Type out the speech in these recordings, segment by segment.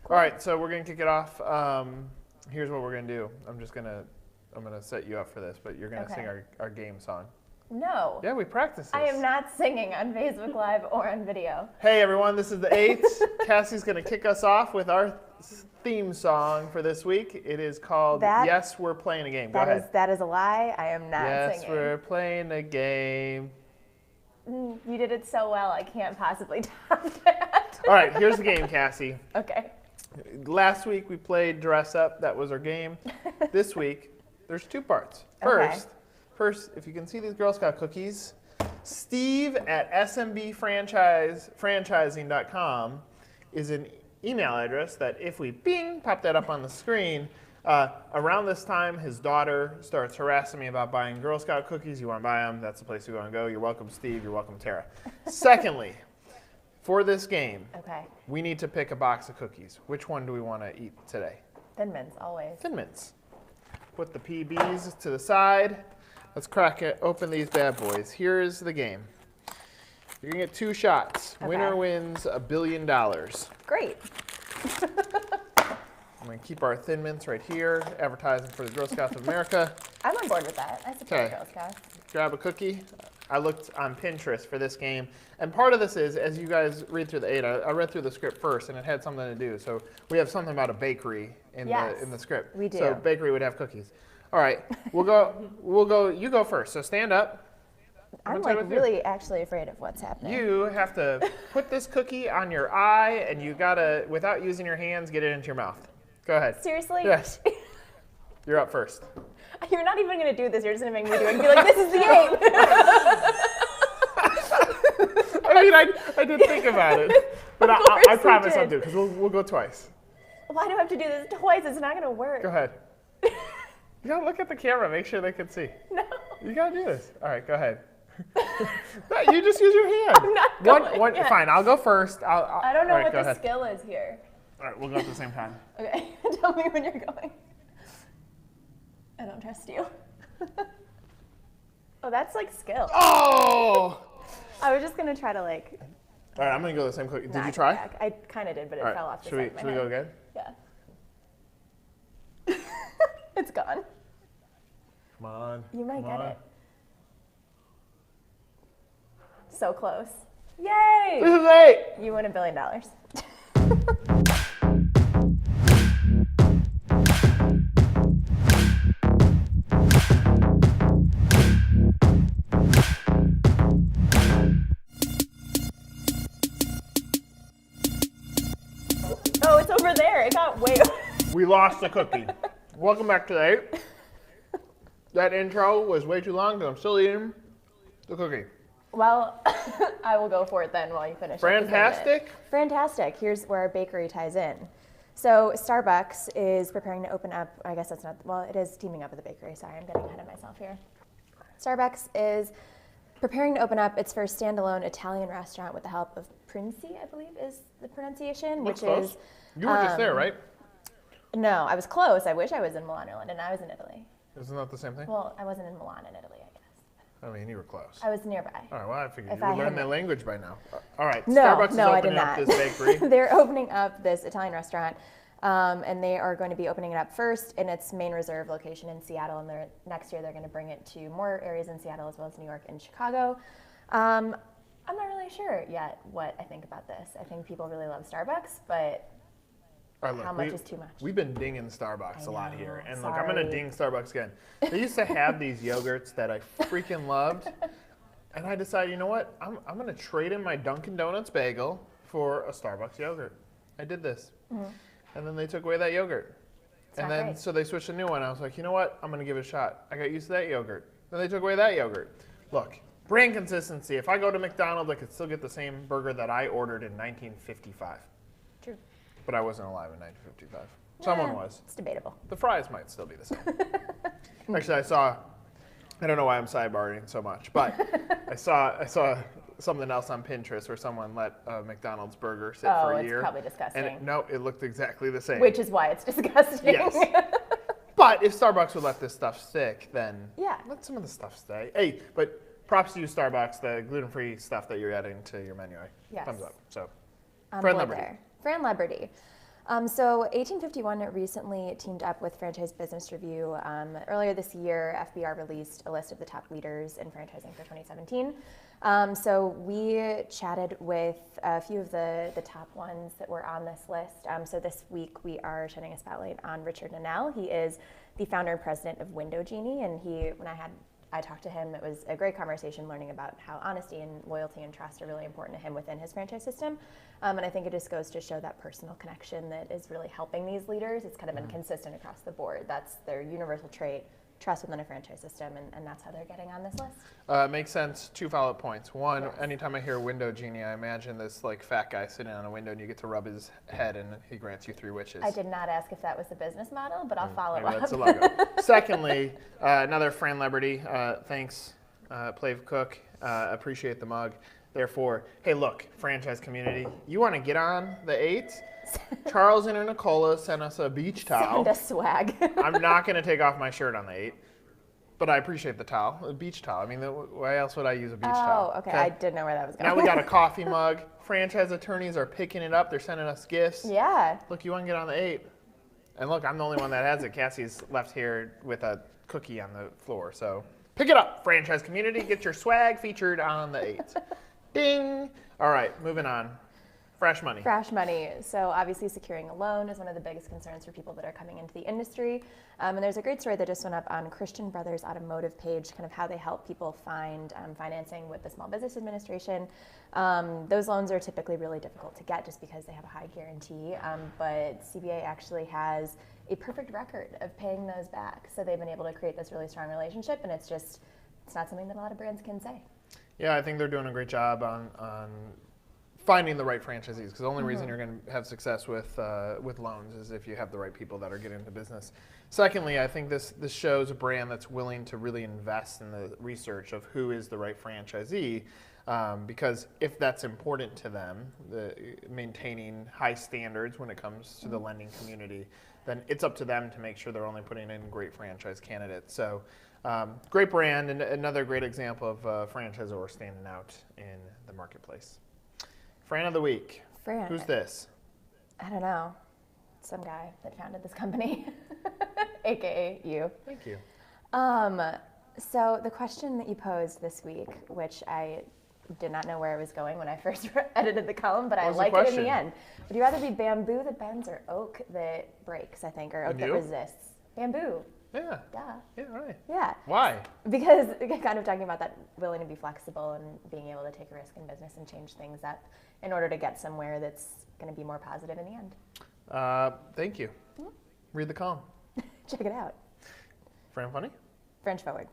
All right, so we're gonna kick it off. Here's what we're gonna do. I'm gonna set you up for this, but you're gonna sing our game song. No. Yeah, we practiced this. I am not singing on Facebook Live or on video. Hey everyone, this is the 8th. Cassie's gonna kick us off with our theme song for this week. It is called Yes, We're Playing a Game. Go ahead. That is a lie. I am not singing. Yes, we're playing a game. You did it so well, I can't possibly top that. All right, here's the game, Cassie. Okay. Last week we played Dress Up. That was our game. This week, there's 2 parts. First, if you can see these Girl Scout cookies, Steve at smbfranchising.com is an email address that if we pop that up on the screen, around this time, his daughter starts harassing me about buying Girl Scout cookies. You want to buy them? That's the place you want to go. You're welcome, Steve. You're welcome, Tara. Secondly, for this game, we need to pick a box of cookies. Which one do we want to eat today? Thin Mints, always. Thin Mints. Put the PBs to the side. Let's crack it. Open these bad boys. Here's the game. You're going to get 2 shots. Winner wins $1 billion. Great. I'm going to keep our Thin Mints right here, advertising for the Girl Scouts of America. I'm on board with that. I support Girl Scouts. Grab a cookie. I looked on Pinterest for this game. And part of this is, as you guys read through the 8, I read through the script first, and it had something to do. So we have something about a bakery in the script. We do. So bakery would have cookies. All right, we'll go, you go first. So stand up. I'm like really actually afraid of what's happening. You have to put this cookie on your eye, and you gotta, without using your hands, get it into your mouth. Go ahead. Seriously? Yes. You're up first. You're not even gonna do this. You're just gonna make me do it and be like, this is the game. I mean, I did think about it, but I promise I'll do it, because we'll go twice. Why do I have to do this twice? It's not gonna work. Go ahead. You gotta look at the camera, make sure they can see. No. You gotta do this. All right, go ahead. No, you just use your hand. I'm not going yet. Fine, I'll go first. I don't know what the skill is here. All right, we'll go at the same time. Okay, tell me when you're going. I don't trust you. Oh, that's like skill. Oh! I was just gonna try to like. All right, I'm gonna go the same cookie. Did you try? I kind of did, but it fell off the side of my head. Should we go again? Yeah. It's gone. Come on. You might get it. So close. Yay! This is 8. You win $1 billion. Oh, it's over there. It got way over. We lost the cookie. Welcome back to the 8. That intro was way too long, because I'm still eating the cookie. Well, I will go for it then while you finish. Fantastic. Fantastic. Here's where our bakery ties in. So Starbucks is preparing to open up, I guess that's not, well, it is teaming up with the bakery. Sorry, I'm getting ahead of myself here. Starbucks is preparing to open up its first standalone Italian restaurant with the help of Princi, I believe is the pronunciation, which is... You were just there, right? No, I was close. I wish I was in Milan or London. I was in Italy. Isn't that the same thing? Well, I wasn't in Milan in Italy, I guess. I mean, you were close. I was nearby. All right, well, I figured you would learn that language by now. All right, Starbucks is opening up this bakery. They're opening up this Italian restaurant, and they are going to be opening it up first in its main reserve location in Seattle, and next year they're going to bring it to more areas in Seattle as well as New York and Chicago. I'm not really sure yet what I think about this. I think people really love Starbucks, but how much is too much? We've been dinging Starbucks a lot here. And look, I'm going to ding Starbucks again. They used to have these yogurts that I freaking loved. And I decided, you know what? I'm going to trade in my Dunkin' Donuts bagel for a Starbucks yogurt. I did this. Mm-hmm. And then they took away that yogurt. So they switched a new one. I was like, you know what? I'm going to give it a shot. I got used to that yogurt. Then they took away that yogurt. Look, brand consistency. If I go to McDonald's, I could still get the same burger that I ordered in 1955. True. But I wasn't alive in 1955. Someone was. It's debatable. The fries might still be the same. Actually, I don't know why I'm sidebarring so much, but I saw something else on Pinterest where someone let a McDonald's burger sit for a year. Oh, it's probably disgusting. And it looked exactly the same. Which is why it's disgusting. Yes. But if Starbucks would let this stuff stick, then let some of the stuff stay. Hey, but props to you, Starbucks, the gluten-free stuff that you're adding to your menu. Yes. Thumbs up. So, I'm Fran Liberty. there. Fran Liberty. So 1851 recently teamed up with Franchise Business Review. Earlier this year, FBR released a list of the top leaders in franchising for 2017. So we chatted with a few of the top ones that were on this list. So this week we are shedding a spotlight on Richard Nanel. He is the founder and president of Window Genie, and when I talked to him, it was a great conversation learning about how honesty and loyalty and trust are really important to him within his franchise system. And I think it just goes to show that personal connection that is really helping these leaders. It's kind of been consistent across the board. That's their universal trait, trust within a franchise system, and that's how they're getting on this list. Makes sense. 2 follow-up points. One, anytime I hear Window Genie, I imagine this like fat guy sitting on a window and you get to rub his head and he grants you 3 wishes. I did not ask if that was the business model, but I'll follow Maybe up. that's the logo. Secondly, another Fran Liberty. Thanks, Plav Cook. Appreciate the mug. Therefore, hey, look, franchise community, you want to get on the 8s? Charles and Nicola sent us a beach towel. Send us swag. I'm not going to take off my shirt on the 8, but I appreciate the towel, a beach towel. I mean, why else would I use a beach towel? Oh, okay. I didn't know where that was going. Now we got a coffee mug. Franchise attorneys are picking it up. They're sending us gifts. Yeah. Look, you want to get on the 8? And look, I'm the only one that has it. Cassie's left here with a cookie on the floor. So pick it up, franchise community. Get your swag featured on the 8. Ding. All right, moving on. Fresh money. Fresh money. So obviously securing a loan is one of the biggest concerns for people that are coming into the industry. And there's a great story that just went up on Christian Brothers Automotive page, kind of how they help people find financing with the Small Business Administration. Those loans are typically really difficult to get just because they have a high guarantee. But CBA actually has a perfect record of paying those back. So they've been able to create this really strong relationship, and it's not something that a lot of brands can say. Yeah, I think they're doing a great job on finding the right franchisees, because the only reason you're going to have success with loans is if you have the right people that are getting into business. Secondly, I think this shows a brand that's willing to really invest in the research of who is the right franchisee, because if that's important to them, maintaining high standards when it comes to the lending community, then it's up to them to make sure they're only putting in great franchise candidates. So great brand, and another great example of a franchisor standing out in the marketplace. Fran of the week. Fran. Who's this? I don't know. Some guy that founded this company, AKA you. Thank you. So the question that you posed this week, which I did not know where it was going when I first edited the column, but I like it in the end. Would you rather be bamboo that bends or oak that breaks, I think, or oak that resists? Bamboo. Yeah. Duh. Yeah, right. Yeah. Why? Because kind of talking about that willing to be flexible and being able to take a risk in business and change things up in order to get somewhere that's going to be more positive in the end. Thank you. Read the column. Check it out. Fran funny? French forward.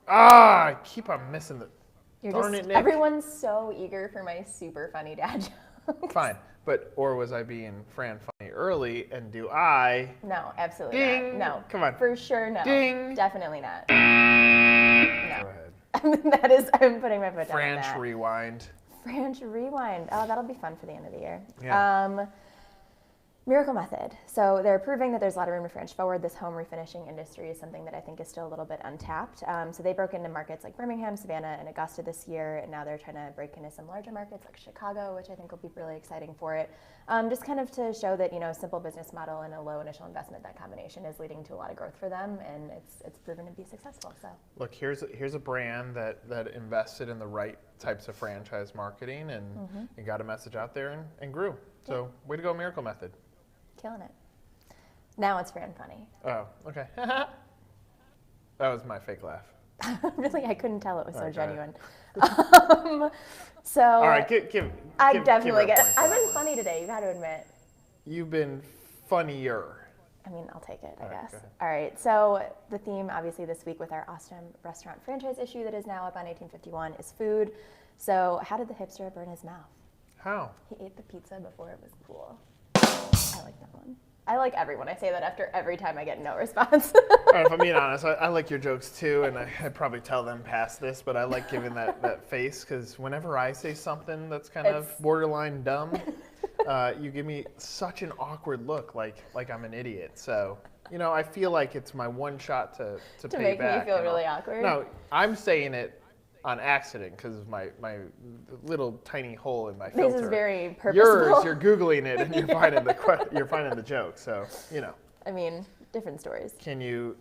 I keep on missing the. Darn it, Nick. Everyone's so eager for my super funny dad jokes. Fine, or was I being Fran funny early, and do I? No, absolutely Ding. not. No. Come on. For sure, no. Ding. Definitely not. Go No. ahead. I'm putting my foot down on French that. rewind. French rewind. Oh, that'll be fun for the end of the year. Yeah. Miracle Method. So they're proving that there's a lot of room to French forward. This home refinishing industry is something that I think is still a little bit untapped. So they broke into markets like Birmingham, Savannah, and Augusta this year, and now they're trying to break into some larger markets like Chicago, which I think will be really exciting for it. Just kind of to show that, simple business model and a low initial investment, that combination is leading to a lot of growth for them, and it's proven to be successful. So Look, here's a brand that invested in the right types of franchise marketing and got a message out there and grew. So way to go, Miracle Method. killing it. Now it's Fran funny. Oh, okay. That was my fake laugh. Really, I couldn't tell it was so Okay. genuine. So All right, give I her definitely a get it. point for I've that been one. funny today. You've got to admit. You've been funnier. I mean, I'll take it, I All right, guess. go ahead. All right. So the theme, obviously, this week with our Austin restaurant franchise issue that is now up on 1851 is food. So how did the hipster burn his mouth? How? He ate the pizza before it was cool. I like that one. I like everyone. I say that after every time I get no response. All right, if I'm being honest, I like your jokes too, and I'd probably tell them past this, but I like giving that face, because whenever I say something that's kind of It's- borderline dumb, you give me such an awkward look, like I'm an idiot. So, I feel like it's my one shot to To pay make me back. feel really awkward? No, I'm saying it on accident because of my little tiny hole in my filter. This is very purposeful. Yours, you're Googling it and you're finding the joke. So, I mean, different stories. Can you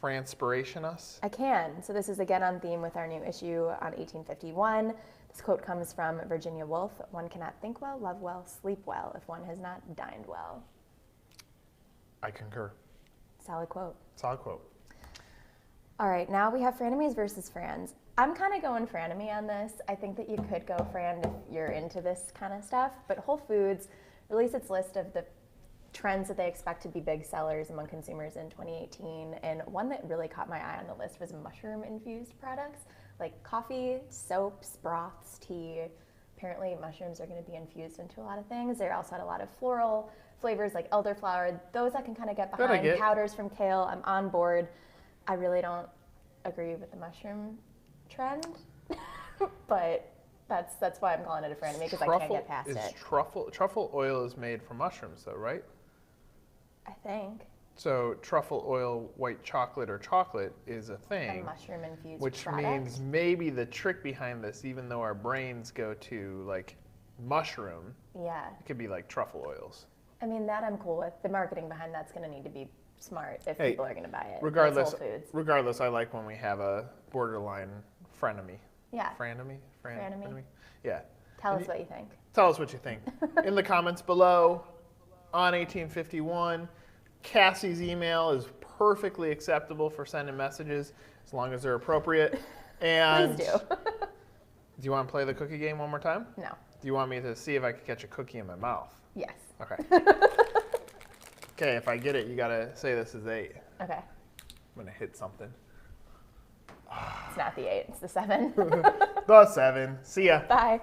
Franspiration us? I can. So this is again on theme with our new issue on 1851. This quote comes from Virginia Woolf. One cannot think well, love well, sleep well if one has not dined well. I concur. Solid quote. Solid quote. All right, now we have frenemies versus frans. I'm kind of going frenemy on this. I think that you could go fran if you're into this kind of stuff, but Whole Foods released its list of the trends that they expect to be big sellers among consumers in 2018, and one that really caught my eye on the list was mushroom-infused products, like coffee, soaps, broths, tea. Apparently mushrooms are going to be infused into a lot of things. They also had a lot of floral flavors like elderflower, those I can kind of get behind. Powders from kale, I'm on board. I really don't agree with the mushroom trend, but that's why I'm calling it a frenemy, because I can't get past it. Truffle oil is made from mushrooms though, right? I think. So truffle oil, white chocolate, or chocolate is a thing. A mushroom-infused which product. means maybe the trick behind this, even though our brains go to like mushroom, yeah, it could be like truffle oils. I mean, that I'm cool with. The marketing behind that's going to need to be smart if people are going to buy it. Regardless, I like when we have a borderline frenemy. Yeah. Frenemy? Frenemy. Yeah. Tell us what you think. Tell us what you think. In the comments below, on 1851, Cassie's email is perfectly acceptable for sending messages as long as they're appropriate. And please do. Do you want to play the cookie game one more time? No. Do you want me to see if I can catch a cookie in my mouth? Yes. Okay. Okay, if I get it, you got to say this is 8. Okay. I'm going to hit something. It's not the 8, it's the 7. The 7. See ya. Bye.